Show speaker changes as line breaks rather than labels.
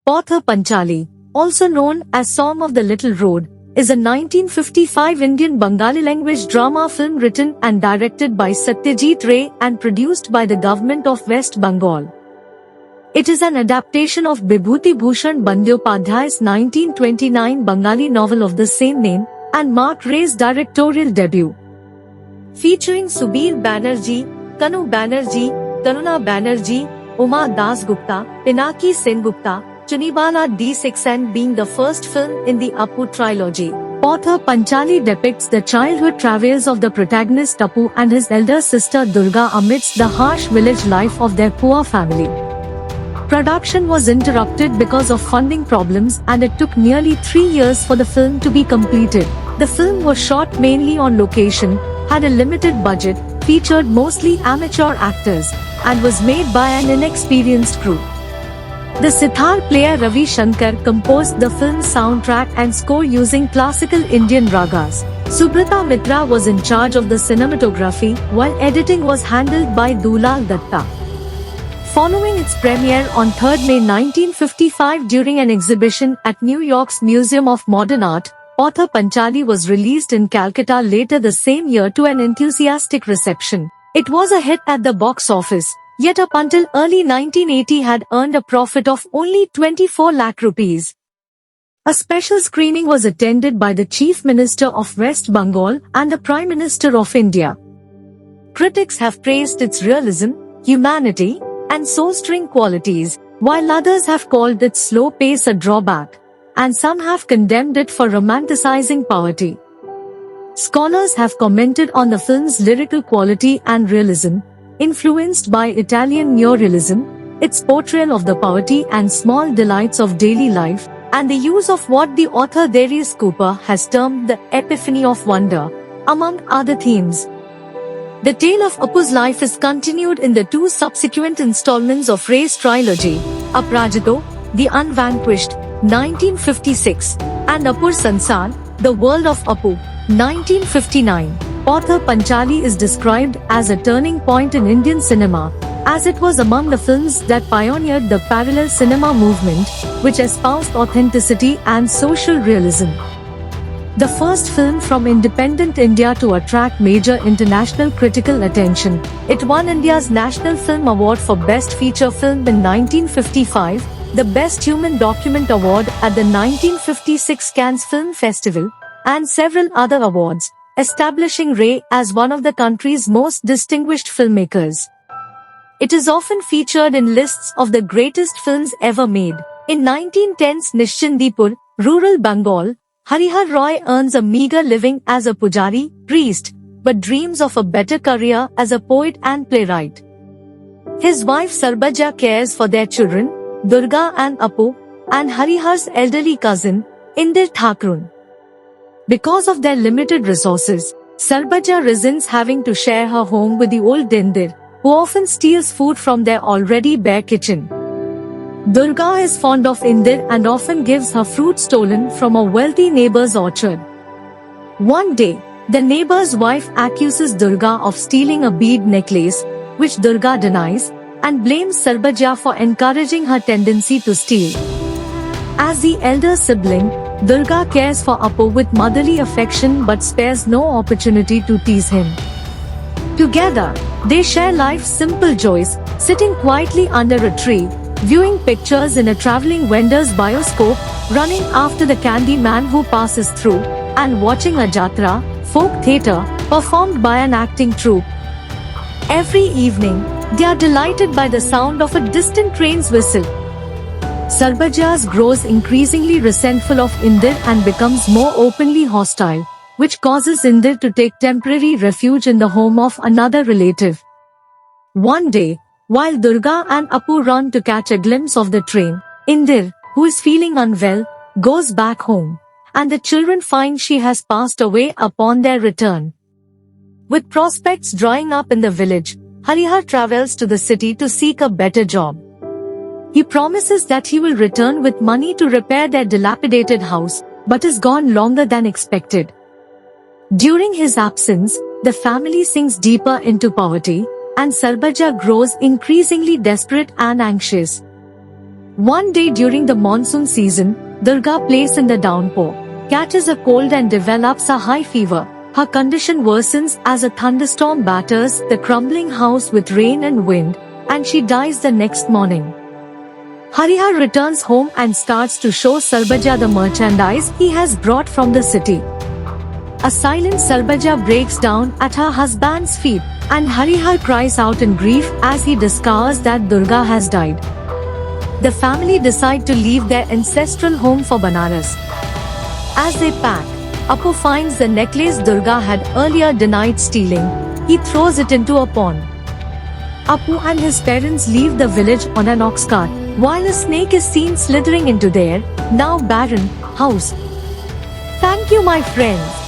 Author Panchali, also known as Song of the Little Road, is a 1955 Indian Bengali language drama film written and directed by Satyajit Ray and produced by the government of West Bengal. It is an adaptation of Bibhuti Bhushan Bandyopadhyay's 1929 Bengali novel of the same name and marked Ray's directorial debut. Featuring Subir Banerjee, Kanu Banerjee, Taruna Banerjee, Uma Das Gupta, Pinaki Sengupta, Chunibala D6N being the first film in the Appu trilogy. Author Panchali depicts the childhood travails of the protagonist Appu and his elder sister Durga amidst the harsh village life of their poor family. Production was interrupted because of funding problems and it took nearly 3 years for the film to be completed. The film was shot mainly on location, had a limited budget, featured mostly amateur actors, and was made by an inexperienced crew. The sitar player Ravi Shankar composed the film's soundtrack and score using classical Indian ragas. Subrata Mitra was in charge of the cinematography, while editing was handled by Dulal Datta. Following its premiere on 3 May 1955 during an exhibition at New York's Museum of Modern Art, author Panchali was released in Calcutta later the same year to an enthusiastic reception. It was a hit at the box office, yet up until early 1980 had earned a profit of only 24 lakh rupees. A special screening was attended by the Chief Minister of West Bengal and the Prime Minister of India. Critics have praised its realism, humanity, and soul-stirring qualities, while others have called its slow pace a drawback, and some have condemned it for romanticizing poverty. Scholars have commented on the film's lyrical quality and realism, influenced by Italian neorealism, its portrayal of the poverty and small delights of daily life, and the use of what the author Darius Cooper has termed the epiphany of wonder, among other themes. The tale of Appu's life is continued in the 2 subsequent installments of Ray's trilogy, Aprajito, The Unvanquished, 1956, and Appur Sansar, The World of Appu, 1959. Author Panchali is described as a turning point in Indian cinema, as it was among the films that pioneered the parallel cinema movement, which espoused authenticity and social realism. The first film from independent India to attract major international critical attention, it won India's National Film Award for Best Feature Film in 1955, the Best Human Document Award at the 1956 Cannes Film Festival, and several other awards, establishing Ray as one of the country's most distinguished filmmakers. It is often featured in lists of the greatest films ever made. In 1910's Nishchindipur, rural Bengal, Harihar Roy earns a meager living as a pujari, priest, but dreams of a better career as a poet and playwright. His wife Sarbaja cares for their children, Durga and Appu, and Harihar's elderly cousin, Indir Thakurun. Because of their limited resources, Sarbaja resents having to share her home with the old Indir, who often steals food from their already bare kitchen. Durga is fond of Indir and often gives her fruit stolen from a wealthy neighbor's orchard. One day, the neighbor's wife accuses Durga of stealing a bead necklace, which Durga denies, and blames Sarbaja for encouraging her tendency to steal. As the elder sibling, Durga cares for Appu with motherly affection but spares no opportunity to tease him. Together, they share life's simple joys, sitting quietly under a tree, viewing pictures in a traveling vendor's bioscope, running after the candy man who passes through, and watching a jatra, folk theatre, performed by an acting troupe. Every evening, they are delighted by the sound of a distant train's whistle. Sarbaja grows increasingly resentful of Indir and becomes more openly hostile, which causes Indir to take temporary refuge in the home of another relative. One day, while Durga and Appu run to catch a glimpse of the train, Indir, who is feeling unwell, goes back home, and the children find she has passed away upon their return. With prospects drying up in the village, Harihar travels to the city to seek a better job. He promises that he will return with money to repair their dilapidated house, but is gone longer than expected. During his absence, the family sinks deeper into poverty, and Sarbaja grows increasingly desperate and anxious. One day during the monsoon season, Durga plays in the downpour, catches a cold and develops a high fever. Her condition worsens as a thunderstorm batters the crumbling house with rain and wind, and she dies the next morning. Harihar returns home and starts to show Sarbaja the merchandise he has brought from the city. A silent Sarbaja breaks down at her husband's feet, and Harihar cries out in grief as he discovers that Durga has died. The family decide to leave their ancestral home for Banaras. As they pack, Apu finds the necklace Durga had earlier denied stealing. He throws it into a pond. Apu and his parents leave the village on an ox cart, while a snake is seen slithering into their, now barren, house. Thank you, my friends.